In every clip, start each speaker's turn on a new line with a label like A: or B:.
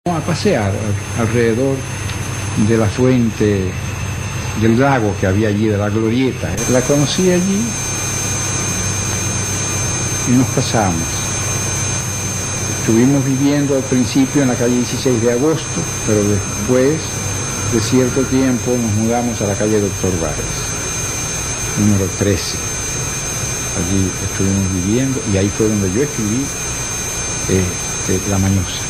A: A pasear alrededor de la fuente del lago que había allí, de la glorieta. La conocí allí y nos casamos. Estuvimos viviendo al principio en la calle 16 de agosto, pero después de cierto tiempo nos mudamos a la calle Doctor Báez, número 13. Allí estuvimos viviendo y ahí fue donde yo escribí La Mañosa.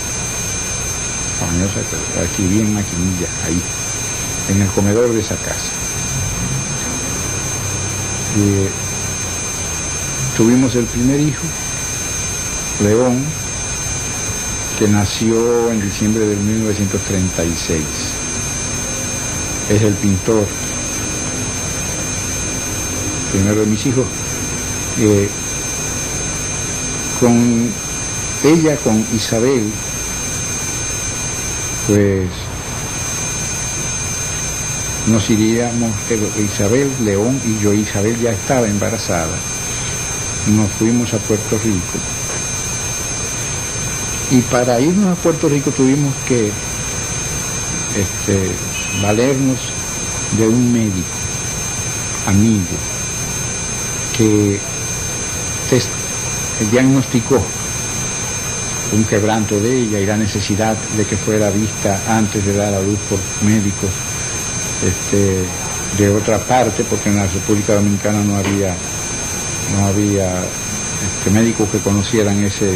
A: La Mañosa, la escribí en maquinilla, ahí, en el comedor de esa casa. Tuvimos el primer hijo, León, que nació en diciembre de 1936. Es el pintor, primero de mis hijos. Con Isabel, pues nos iríamos, Isabel, León y yo. Isabel ya estaba embarazada. Nos fuimos a Puerto Rico. Y para irnos a Puerto Rico tuvimos que valernos de un médico, amigo, que diagnosticó un quebranto de ella y la necesidad de que fuera vista antes de dar a luz por médicos de otra parte, porque en la República Dominicana no había médicos que conocieran esa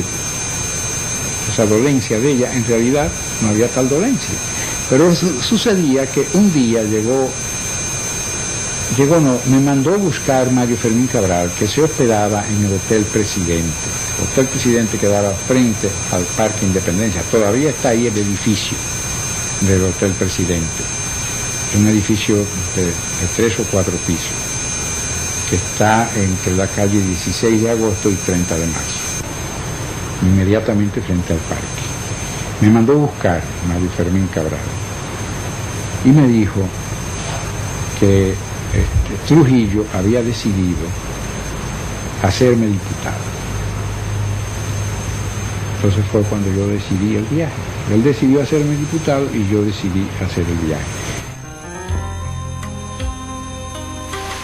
A: dolencia de ella. En realidad no había tal dolencia, pero sucedía que un día me mandó a buscar Mario Fermín Cabral, que se hospedaba en el Hotel Presidente. El Hotel Presidente quedaba frente al Parque Independencia. Todavía está ahí el edificio del Hotel Presidente. Es un edificio de 3 o 4 pisos, que está entre la calle 16 de agosto y 30 de marzo, inmediatamente frente al parque. Me mandó a buscar Mario Fermín Cabral y me dijo que Trujillo había decidido hacerme diputado. Entonces fue cuando yo decidí el viaje. Él decidió hacerme diputado y yo decidí hacer el viaje.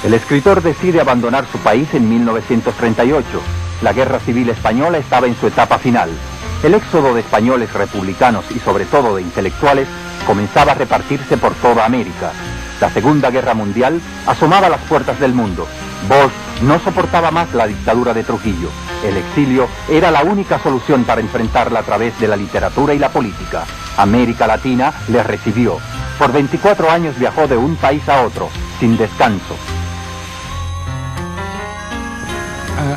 B: El escritor decide abandonar su país en 1938. La Guerra Civil Española estaba en su etapa final. El éxodo de españoles republicanos y sobre todo de intelectuales comenzaba a repartirse por toda América. La Segunda Guerra Mundial asomaba a las puertas del mundo. Bosch no soportaba más la dictadura de Trujillo. El exilio era la única solución para enfrentarla a través de la literatura y la política. América Latina le recibió. Por 24 años viajó de un país a otro, sin descanso.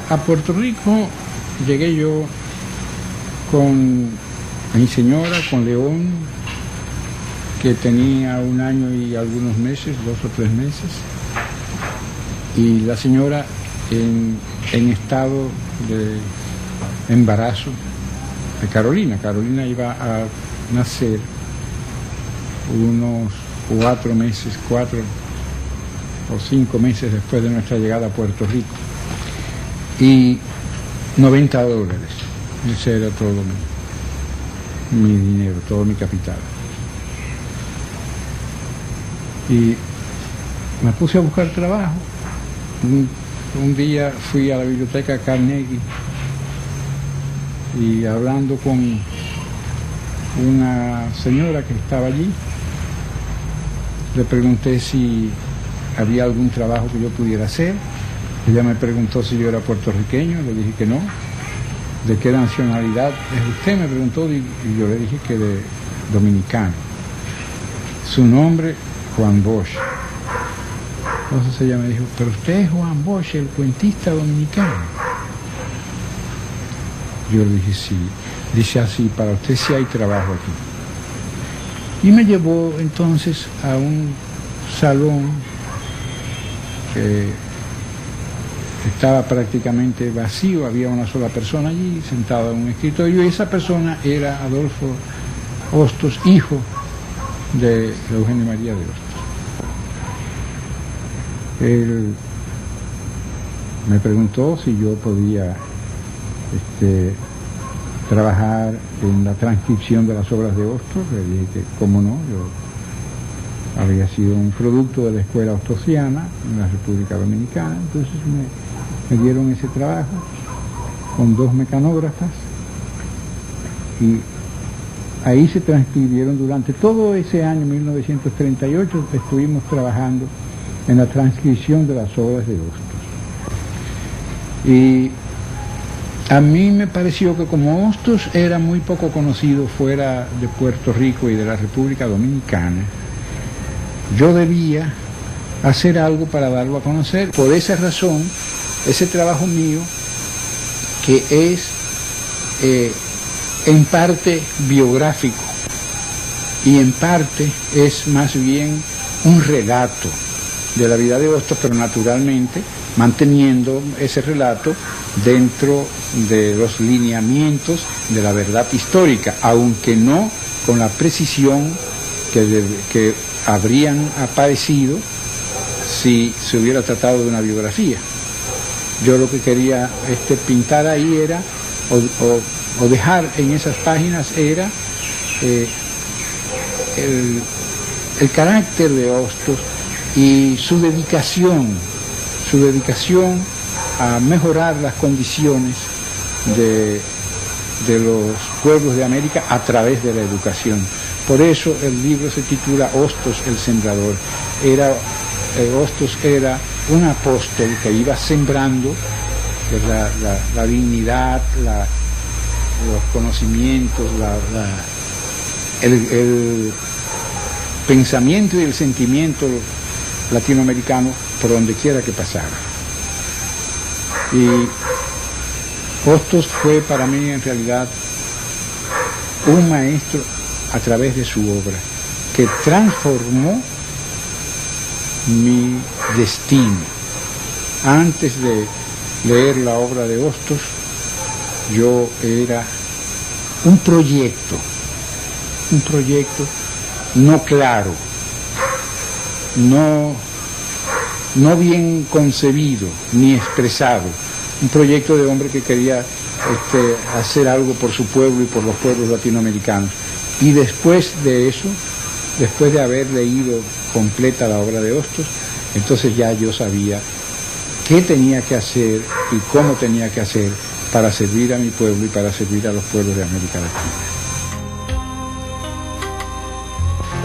A: A Puerto Rico llegué yo con mi señora, con León, que tenía 1 año y algunos meses, 2 o 3 meses, y la señora en estado de embarazo de Carolina. Carolina iba a nacer unos 4 o 5 meses después de nuestra llegada a Puerto Rico, y $90. Ese era todo mi dinero, todo mi capital. Y me puse a buscar trabajo. Un día fui a la biblioteca Carnegie y hablando con una señora que estaba allí, le pregunté si había algún trabajo que yo pudiera hacer. Ella me preguntó si yo era puertorriqueño, le dije que no. ¿De qué nacionalidad es usted?, me preguntó, y yo le dije que de dominicano. Su nombre, Juan Bosch. Entonces ella me dijo, pero usted es Juan Bosch, el cuentista dominicano. Yo le dije, sí. Dice así, para usted sí hay trabajo aquí. Y me llevó entonces a un salón que estaba prácticamente vacío, había una sola persona allí, sentada en un escritorio, y esa persona era Adolfo Hostos, hijo de Eugenio María de Hostos. Él me preguntó si yo podía trabajar en la transcripción de las obras de Hostos. Le dije que, cómo no, yo había sido un producto de la escuela hostosiana en la República Dominicana. Entonces me dieron ese trabajo con 2 mecanógrafas y ahí se transcribieron durante todo ese año 1938. Estuvimos trabajando en la transcripción de las obras de Hostos. Y a mí me pareció que como Hostos era muy poco conocido fuera de Puerto Rico y de la República Dominicana, yo debía hacer algo para darlo a conocer. Por esa razón, ese trabajo mío, que es en parte biográfico y en parte es más bien un relato de la vida de Hostos, pero naturalmente manteniendo ese relato dentro de los lineamientos de la verdad histórica, aunque no con la precisión que habrían aparecido si se hubiera tratado de una biografía. Yo lo que quería pintar ahí era, o dejar en esas páginas, era el carácter de Hostos y su dedicación a mejorar las condiciones de los pueblos de América a través de la educación. Por eso el libro se titula Hostos el Sembrador. Hostos era un apóstol que iba sembrando la dignidad, los conocimientos, el pensamiento y el sentimiento latinoamericano por donde quiera que pasara. Y Hostos fue para mí en realidad un maestro a través de su obra, que transformó mi destino. Antes de leer la obra de Hostos, yo era un proyecto no claro, no bien concebido ni expresado, un proyecto de hombre que quería hacer algo por su pueblo y por los pueblos latinoamericanos. Y después de eso, después de haber leído completa la obra de Hostos, entonces ya yo sabía qué tenía que hacer y cómo tenía que hacer para servir a mi pueblo y para servir a los pueblos de América Latina.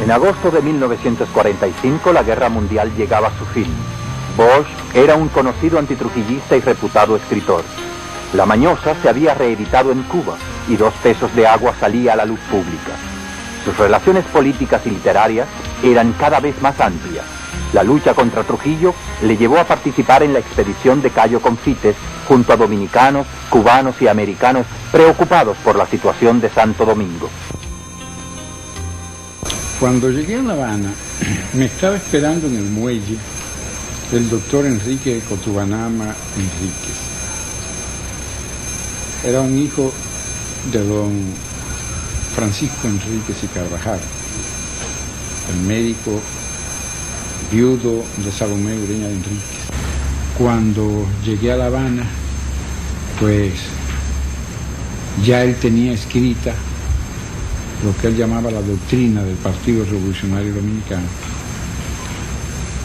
B: En agosto de 1945 la guerra mundial llegaba a su fin. Bosch era un conocido antitrujillista y reputado escritor. La Mañosa se había reeditado en Cuba y 2 pesos de agua salía a la luz pública. Sus relaciones políticas y literarias eran cada vez más amplias. La lucha contra Trujillo le llevó a participar en la expedición de Cayo Confites junto a dominicanos, cubanos y americanos preocupados por la situación de Santo Domingo.
A: Cuando llegué a La Habana, me estaba esperando en el muelle el doctor Enrique Cotubanama Enríquez. Era un hijo de don Francisco Enríquez y Carvajal, el médico viudo de Salomé Ureña de Enríquez. Cuando llegué a La Habana, pues ya él tenía escrita lo que él llamaba la doctrina del Partido Revolucionario Dominicano.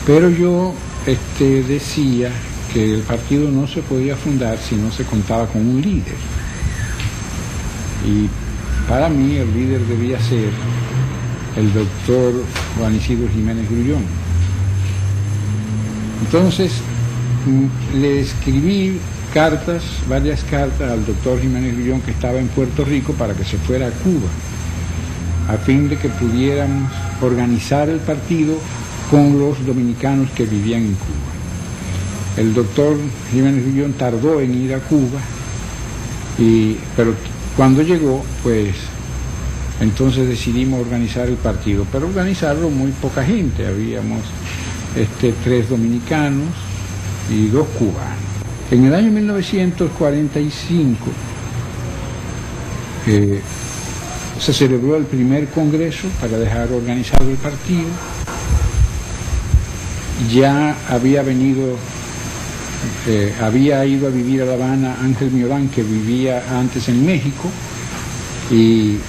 A: Pero yo decía que el partido no se podía fundar si no se contaba con un líder. Y para mí el líder debía ser el doctor Juan Isidro Jiménez Grullón. Entonces le escribí varias cartas al doctor Jiménez Grullón, que estaba en Puerto Rico, para que se fuera a Cuba, a fin de que pudiéramos organizar el partido con los dominicanos que vivían en Cuba. El doctor Jiménez Grullón tardó en ir a Cuba, pero cuando llegó, pues entonces decidimos organizar el partido, pero organizarlo muy poca gente. Habíamos 3 dominicanos y 2 cubanos. En el año 1945 se celebró el primer congreso para dejar organizado el partido. Ya había ido a vivir a La Habana Ángel Miolán, que vivía antes en México, Y